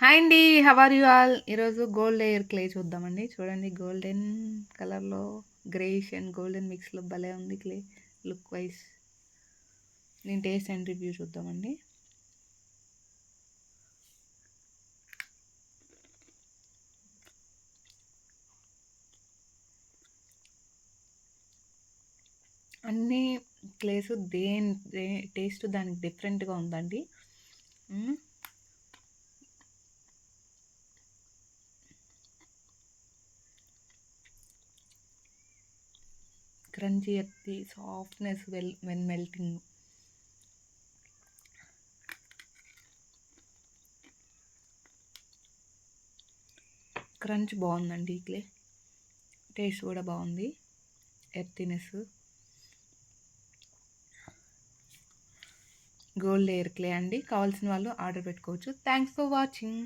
Hi అండి. How are you all? ఈరోజు gold layer clay చూద్దామండి. చూడండి గోల్డెన్ కలర్‌లో గ్రేయిష్ అండ్ గోల్డెన్ మిక్స్‌లో భలే ఉంది క్లే లుక్ వైస్. దీని టేస్ట్ అండ్ రివ్యూ చూద్దామండి. అన్ని క్లేస్ టేస్ట్ దానికి డిఫరెంట్‌గా ఉందండి. హ్మ్. క్రంచీ ఎత్తి సాఫ్ట్‌నెస్ వెన్ మెల్టింగ్. క్రంచ్ బాగుందండి ఈ క్లే. టేస్ట్ కూడా బాగుంది. ఎర్తీనెస్. గోల్డ్ లేయర్ క్లే అండి. కావాల్సిన వాళ్ళు ఆర్డర్ పెట్టుకోవచ్చు. Thanks for watching.